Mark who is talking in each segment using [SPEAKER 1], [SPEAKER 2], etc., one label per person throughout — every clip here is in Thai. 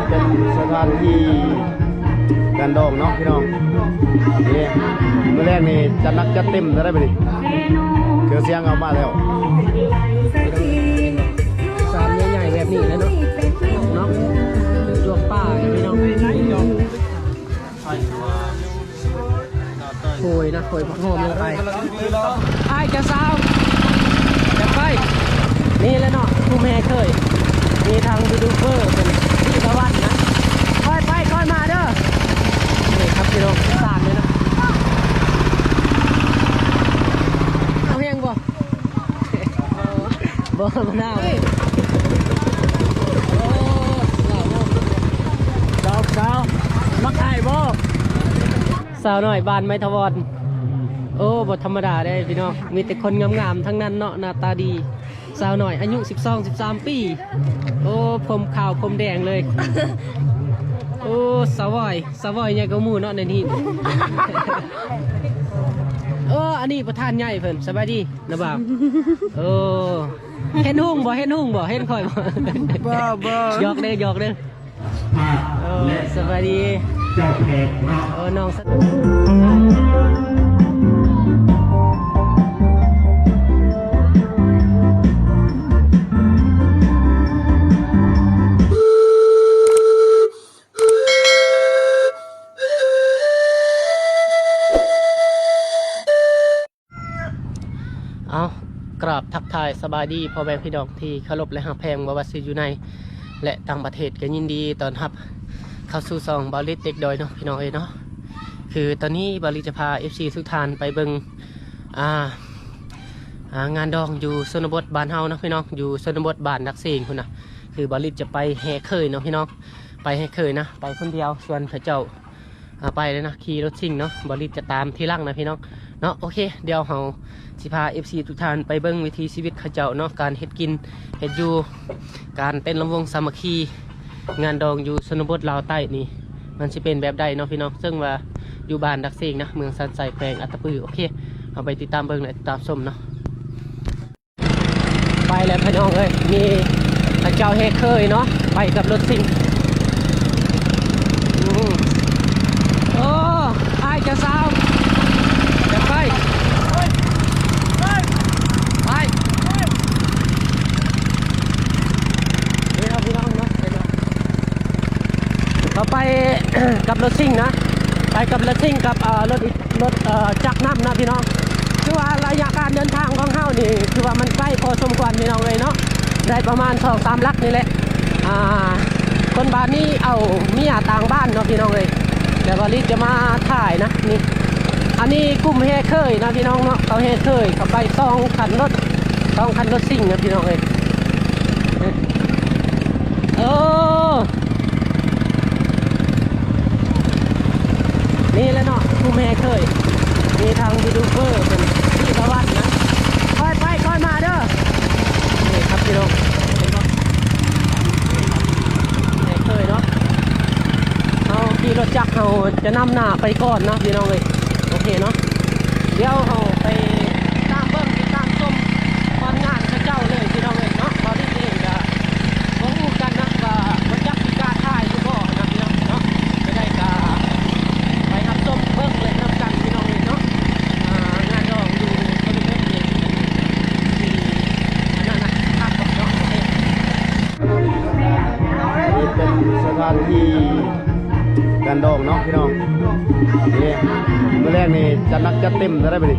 [SPEAKER 1] เป็นสถานที่การดองเนาะพี่น้องนี่เมื่อแรกนี่จะนักจะเต็มจะได้ไปดิเกือเสียงเอามาแล้ว
[SPEAKER 2] สามใหญ่ๆแบบนี้เลยเนาะเนาะดวงป่าพี่น้องโขยนะโขยผักหอมลงไปไอ้จะสาวจะไปนี่แล้วเนาะผู้แม่เคยมีทางยูทูบเบอร์เป็นพี่ประวัตินะค่อยไปค่อยมาเด้อนี่ครับพี่น้องสามเลยนะเอาเพียงบ่บ่มะนาวสาวมักไอ้บ่สาวหน่อยบานไม้ทวารโอ้บทธรรมดาได้พี่น้องมีแต่คนงามๆทั้งนั้นเนาะหน้าตาดีสาวหน่อยอายุ12-13 ปีโอ้ผมขาวผมแดงเลยโอ้สาวอยใหญ่กว่าหมู่เนาะในนี้โอ้อันนี้ประธานใหญ่เพิ่นสบายดีนะบ่าวโอ้เห็นหุ่งบ่เห็นข่อยบ่หยอกเด้อโอ้สบายดีเจ้าแขกเนาะน้องเอากราบทักทายสบายดีพ่อแม่พี่น้องที่เคารพและหักแพงบ่ว่าสิอยู่ในและต่างประเทศก็ยินดีตอนรับเข้าสู่ซองบาลิสเด็กดอยเนาะพี่น้องเนาะคือตอนนี้บาลิจะพา FC ทุกท่านไปเบิ่งงานดองอยู่ชนบทบ้านเฮาเนาะพี่น้องอยู่ชนบทบ้านนักเสียงคุณนะคือบาลิจะไปแห่เคยเนาะพี่น้องไปแห่เคยนะไปคนเดียวส่วนพระเจ้าไปเลยนะขี่รถซิ่งเนาะบาลิจะตามที่หลังนะพี่น้องเนาะโอเคเดี๋ยวเราสิพา FC ทุกท่านไปเบิ่งวิถีชีวิตเขาเจ้าเนาะการเฮ็ดกินเฮ็ดอยู่การเต้นลำวงสามัคคีงานดองอยู่ชนบทลาวใต้นี่มันจะเป็นแบบใดเนาะพี่น้องซึ่งว่าอยู่บ้านดักเซงนะเมืองสันใสแขวงอัตตปือโอเคเอาไปติดตามเบิ่งและติดตามชมเนาะไปแล้วพี่น้องเอ้ยมีพระเจ้าเฮ็ดเคยเนาะไปกับรถซิ่งโอ้ไอ้จะสาวจะไปเราไป กับรถซิ่งนะไปกับรถซิ่งกับรถจักรน้ำนะพี่น้องคือว่าระยะการเดินทางของเฮานี่คือว่ามันใกล้พอสมควรพี่น้องเลยเนาะได้ประมาณ2-3 ลักนี่แหละคนบ้านนี้เอาเมียต่างบ้านเนาะพี่น้องเลยแต่วันนี้จะมาถ่ายนะนี่อันนี้กลุ่มเฮเคยนะพี่น้องเนาะเขาเฮเคยเขาไป2 คันรถซิ่งนะพี่น้องเลยโอ้นี่แล้วเนาะผู้แม่เคยมีทางยูทูบเบอร์เป็นพี่ประวัตินะค่อยไปค่อยมาเด้อนี่ครับพี่น้องเห็นปะแม่เคยเนาะเอาขี่รถจักรเราจะนำหน้าไปก่อนนะพี่น้องเลยโอเคเนาะเดี๋ยวเราไปตามเบิ้งตามชมความงานข้าเจ้าเลยพี่น้องเลยเนาะตอนนี้เองจะรู้กันนะว่ามันจักรการถ่ายอยู่บ่นะพี่น้องเนาะไม่ได้กาไปรับชมเบิ้งเลยนำกันพี่น้องเลยเนาะงานดองอยู่บริเวณนี้ที่นั่นนะครับเนาะนี่
[SPEAKER 1] เป็นสถานที่การดองเนาะพี่น้องนี่เมื่อแรกนี่จะนักจะเต็มจะได้ไปดิ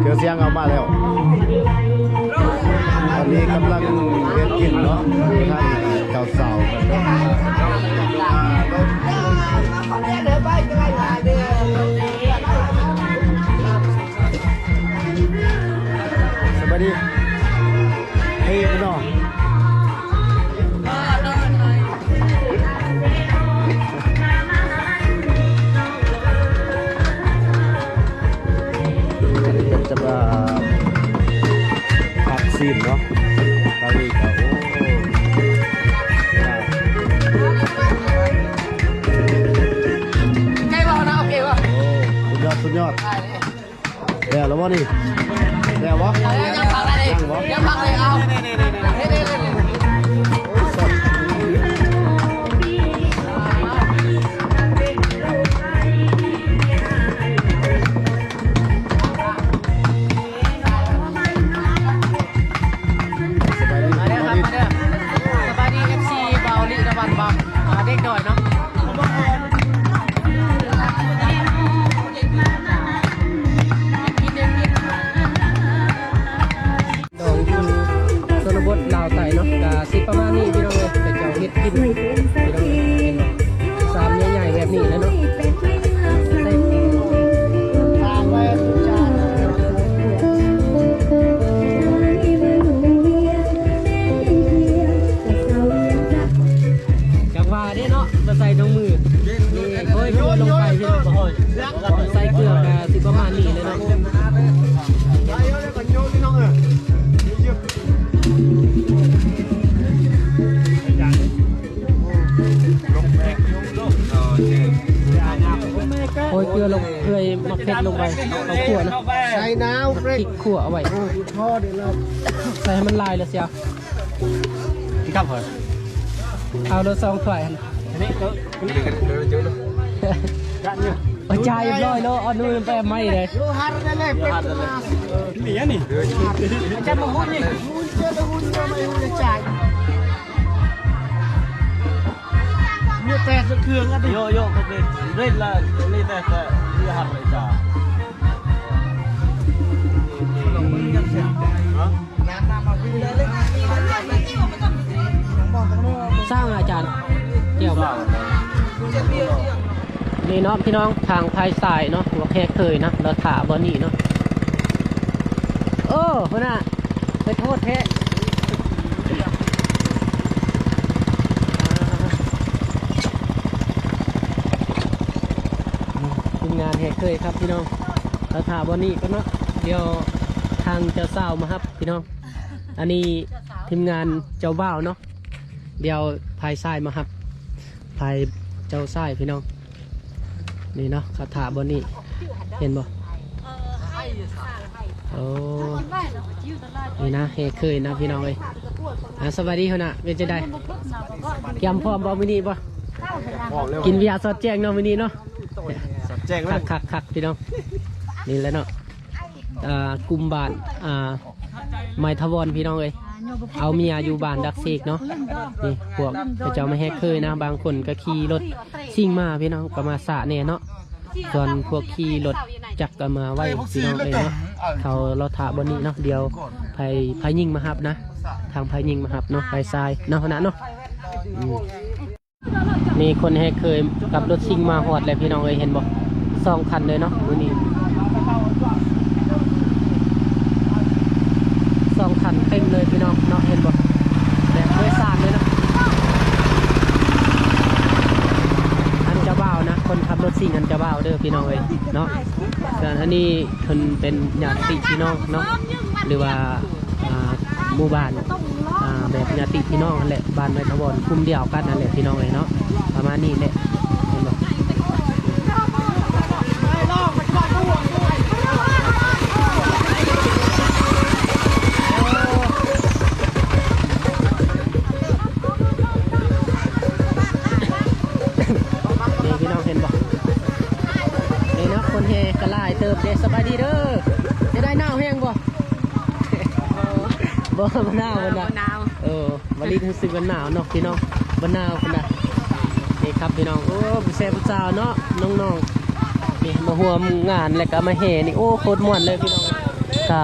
[SPEAKER 1] เกือเสียงเอามาแล้วตอนนี้กำลังเฮ็ดกินเนาะท่านเจ้าสาวสวัสดีเฮ้ยพี่น้องจะมาผักซีนเนาะตอนนี้ก็
[SPEAKER 2] ใกล้รอนะโอเควะ
[SPEAKER 1] สุดยอดแล้ววะนี่แล้ววะ
[SPEAKER 2] ยังพักได้เลยยังพักเลยเอา างนี้พี่น้องเลยแต่เจ้าเฮ็ดกินพี่น้องเห็นบ่สามใหญ่ๆแบบนี้แล้วเนาะใส่
[SPEAKER 1] ตามไปจาน
[SPEAKER 2] จังหวะนี้เนาะมาใส่ตรงมือนี่โอ้ยโยนลงไปพี่น้องใส่เกลือก็สิประมาณนี้เลยเนาะ
[SPEAKER 1] ไปเยอะเลยก่อนโยนพี่น้องเยอะ
[SPEAKER 2] โอ้ยเกลือลงเกลือมะเขือลงไปเอาขั่วนะ
[SPEAKER 1] ใส่น้ำ
[SPEAKER 2] พริกขั่วเอาไว้
[SPEAKER 1] ทอดเดี๋ยวเรา
[SPEAKER 2] ใส่ให้มันลายเลยเสีย
[SPEAKER 3] พี่ครับเหรอ
[SPEAKER 2] เอาเราซองถ้วยหั่น
[SPEAKER 3] อันนี้ก็เดี๋ยวเจอเลยกันเนี่ย
[SPEAKER 2] เอาจ่ายเรียบร้อยแล้วเอานู่นไปไม่เลย
[SPEAKER 1] โยฮันได้เลยเป็ดมา
[SPEAKER 3] เหนียนี่
[SPEAKER 1] จะมาหุ้นนี่หุ้นเจอแล้วหุ้นเจอไม่หุ้นจะจ่ายเนี่ยแตกเครื่องอ่ะดิ
[SPEAKER 3] โยก็เป็นเล่นละนี่แต่ที่หักเลยจ้า
[SPEAKER 2] สร้างอาจารย์เกี่ยวกับนี่เนาะพี่น้องทางภายสายเนาะว่าแค่เคยนะเราถาบอนี่เนาะโอ้พน่ะไปโทษแท้ทีมงานแค่เคยครับพี่น้องเราถาบอนี่ก็เนาะเดี๋ยวทางเจ้าสาวมาครับพี่น้องอันนี้ทีมงานเจ้าบ่าวเนาะเดี๋ยวภายสายมาครับภายเจ้าสายพี่น้องนี่เนาะคาถาบนนี่เห็นบ่โอ้นี่นะเฮเคยนะพี่น้องเอ้ยสวัสดีเขานะเป็นจะได้ยำพร้อมบ่มินี่บ่กินเบียร์สดแจ้งเนาะมินี่เนาะ
[SPEAKER 3] แจ้งแล้ว
[SPEAKER 2] คักพี่น้องนี่แหล้วเนาะกลุ่มบ้านไม้ทวรพี่น้องเอ้ยเอาเมียอยู่บ้านดักเสกเนาะนี่พวกเจ้าไม่แฮกเคยนะบางคนก็ขี่รถซิ่งมาพี่น้องก็มาสะเนี่ยเนาะส่วนพวกขี่รถจักรก็มาไว้พี่น้องเลยเนาะเขาเราถาบนนี้เนาะเดียวไผยิงมาหับนะทางไผยิงมาหับเนาะไผทรายเนาะขนาดเนาะนี่คนแฮกเคยกับรถซิ่งมาหอดเลยพี่น้องเลยเห็นบ่2 คันเลยเนาะมื้อนี้2 คันเต็มเลยพี่น้องเนาะเห็นบ่แบบด้วยสารเลยนะอันจะบ่าวนะคนขับรถซิ่งอันจะบ่าวเด้อพี่น้องเลยเนาะส่วนอันนี้คนเป็นญาติพี่น้องเนาะหรือว่าหมู่บ้านแบบญาติพี่น้องนั่นแหละบ้านไม้ตะวันคุมเดียวกันนั่นแหละพี่น้องเลยเนาะประมาณนี้แหละเห็นบ่เติบเด็สบายดีเด้อจะได้หนาวแห้งบ่บ่มันหนาวมันหนาววันนี้รู้สึกว่าหนาวเนาะพี่น้องมันหนาวคนน่ะนี่ครับพี่น้องโอ้ผู้แซ่บผู้สาวเนาะน้องๆนี่มาห่วมงานแล้วก็มาแห่นี่โอ้โคตรม่วนเลยพี่น้องกะ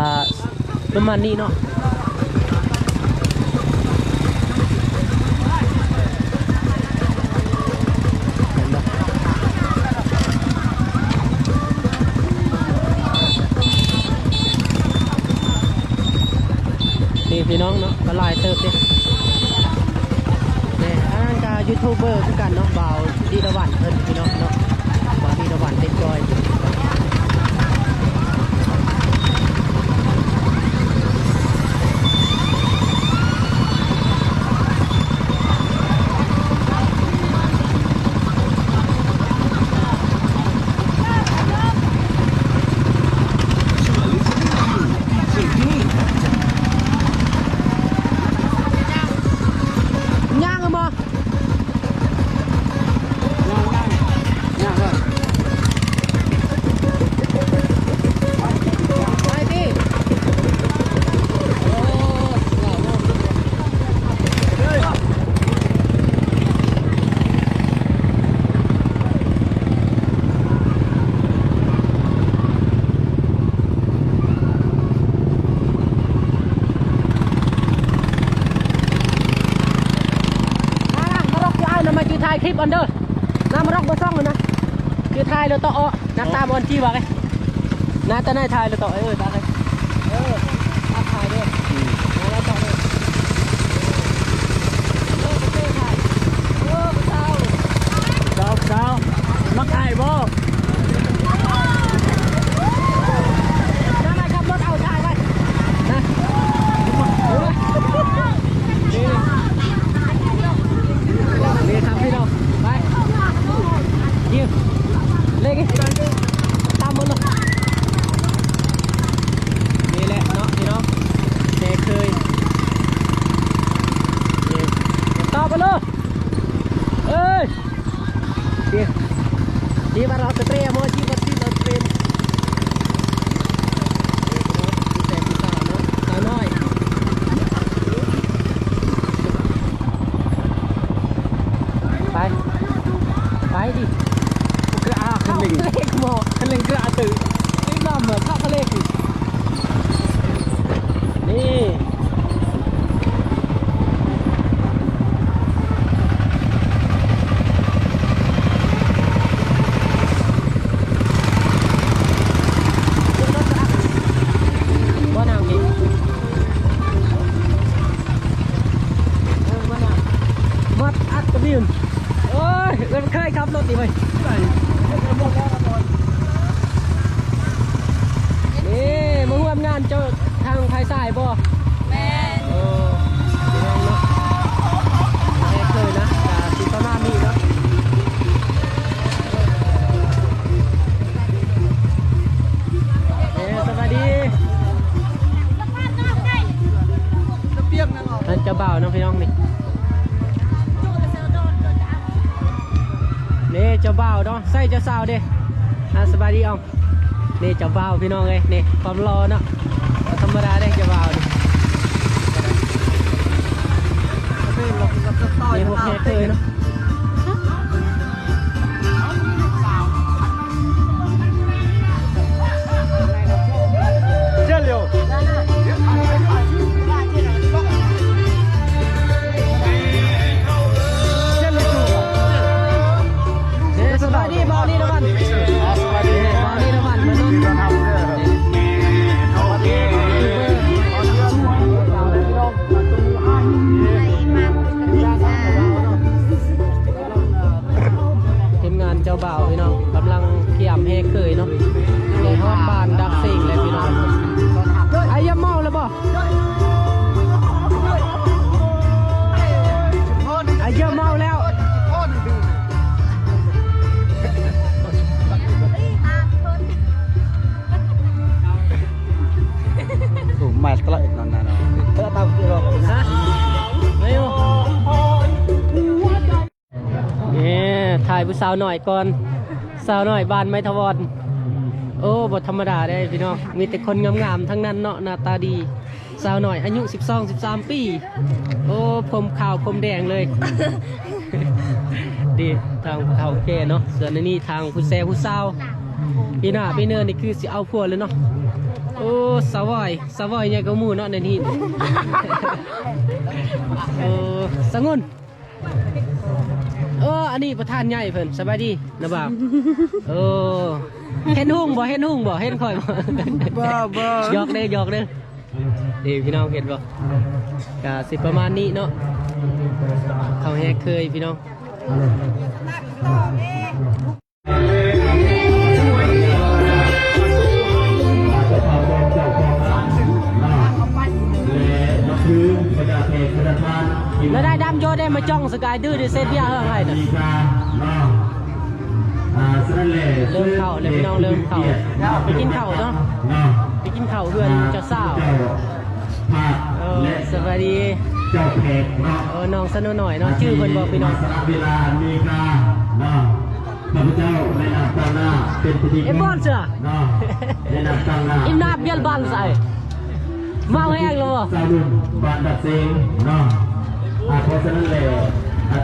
[SPEAKER 2] ประมาณนี้เนาะพี่น้องเนาะก็ลายเติบดิเนี่ยอันนั้นก็ยูทูบเบอร์คือกันเนาะบ่าวดีตะวันเพิ่นพี่น้องเนาะบ่าวดีตะวันเด็กจอย ถ่ายคลิปอันเดอร์น้ำมาร็อกมาซ่องเลยนะคือถ่ายแล้วต่อหน้าตาบอลที่ว่าไงหน้าตาหน้าถ่ายแล้วต่อตาไงถ่ายด้วยแล้วต่อเลยเจ้ามักถ่ายบ่นั่นแหละครับรถเอาถ่ายไปนะนี่ครับพี่น้องไปยืมเล็กตามหมดเลยนี่แหละเนาะพี่น้องแกเคยต่อไปเลยเอ้ยdi barat terima mau di barat terima bisa noน้อยไปดิกระเข้าเล็กหมอเล็กกระตือนี่น้ำเหมือนเข้าทะเลสินี่โอ้ยมันเคยขับรถดีไหมนี่มาร่วมงานเจ้าทางไทยสายบ่แม่โอ้ดีน้องเนาะแม่เคยนะแต่ติดต่อหน้ามีเนาะสวัสดีท่านเจ้าบ่าวน้องพี่น้องนี่นี่เจ้าบ่าวเนาะใส่เจ้าสาวเด้สบายดีอ่องนี่เจ้าบ่าวพี่น้องเลยนี่ความรอเนาะธรรมดาได้เจ้าบ่าวนี่พวกแค่เคยเนาะเจ้าเร็วสบายดีบอลนี่นะมันสบายดีบอลนี่นะมันมันต้องทำเลยทีมงานเจ้าบ่าวพี่น้องกำลังเกี่ยมเฮเคยเนาะในห้องบ้านดักซิงเลยพี่น้องไอ้ยาเมาแล้วบ่ไอ้ยาเมาแล้ว
[SPEAKER 1] มาตลอดนานๆเออตามที่เราฮะไม่รู้นี่ถ่ายผู้สาวหน่อยก่อนสาวหน่อยบ้านไม่ทวรโอ้บทธรรมดาได้พี่น้องมีแต่คนงามๆทั้งนั้นเนาะหน้าตาดีสาวหน่อยอายุ12-13 ปีโอ้ผมขาวผมแดงเลยดีทางเขาแก่เนาะส่วนนี้ทางผู้แซ่ผู้สาวพี่หน้าพี่เนินนี่คือสิเอาผัวเลยเนาะโอ้สาวอยเนี่ยก็มูเนาะในนี้โอ้สังุนอันนี้ประธานใหญ่เพิ่นสบายดีนะบ่าวเห็นหุ่งบ่เห็นข่อยบ่หยอกเด้ดีพี่น้องเห็นบ่ก็สิประมาณนี้เนาะเขาแฮกเคยพี่น้องแล้วได้ดำโยได้มาจ้องสกายดื้อดิเซตเบียเฮืองให้น่ะเริ่มเข่าเลยพี่น้องเริ่มเข่าไปกินเข่าเนาะไปกินเข่าเพื่อนเจ้าสาวสวัสดีเจ้าเพกน้องสนุหน่อยเนาะชื่อเพิ่นบอกพี่น้องเวลามีกาข้าพเจ้าในนามตั้งหน้าเป็นพิธีบอลเสือในนามตั้งหน้าอินนาเบียลบอลใส่มาแห้งเลยสาวดุนบานดัดเซงเนาะเพราะฉะนั้นเลย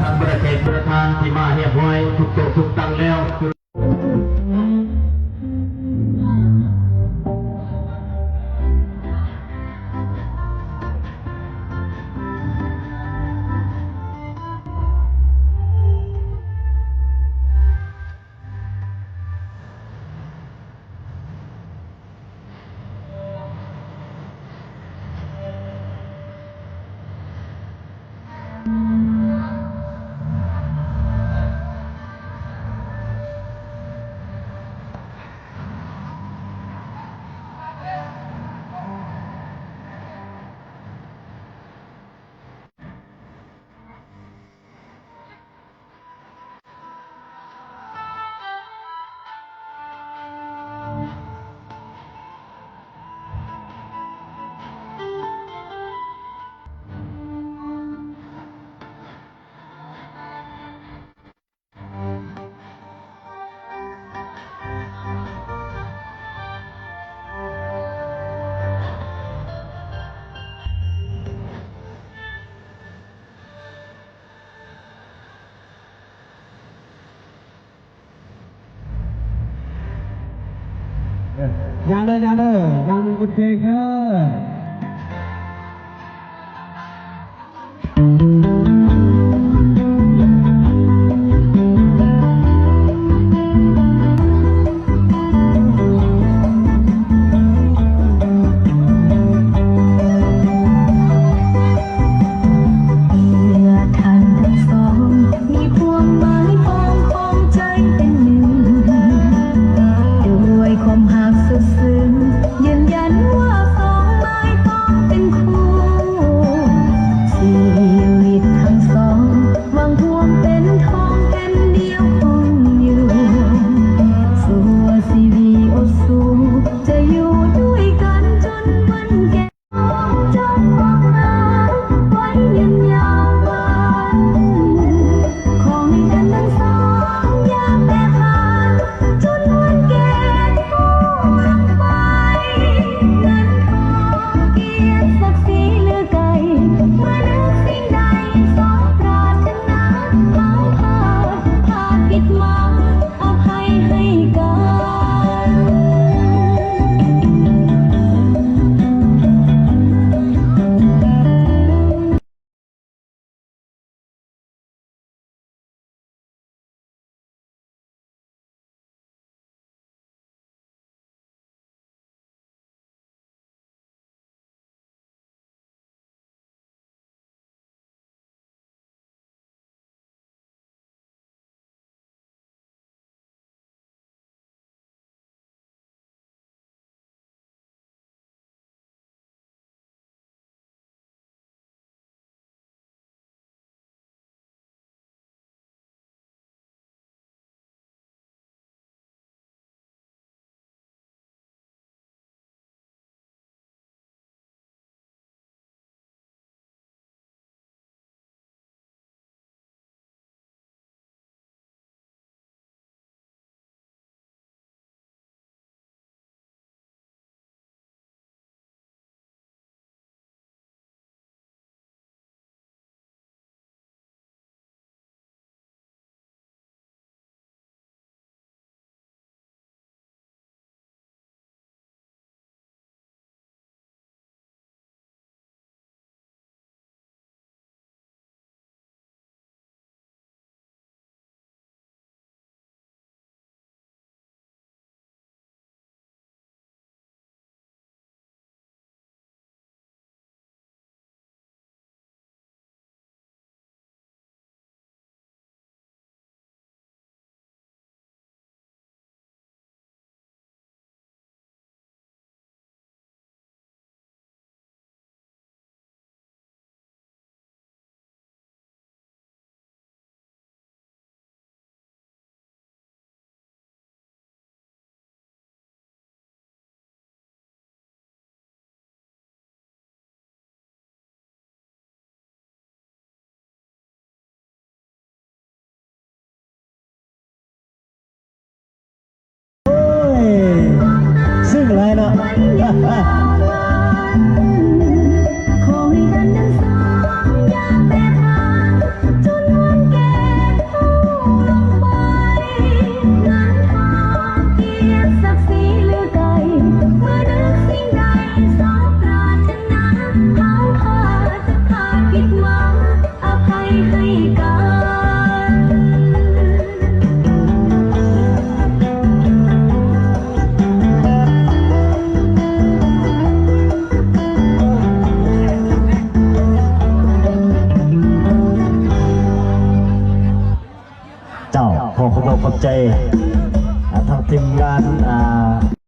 [SPEAKER 1] ทางประเทศประธานที่มาเรียบร้อยทุกโต๊ะทุกตังแล้ว ยังเลยยังบุญเพลงเด้ซึ่งอะไรเนาะ เจ้าขอขอบใจทางทีมงาน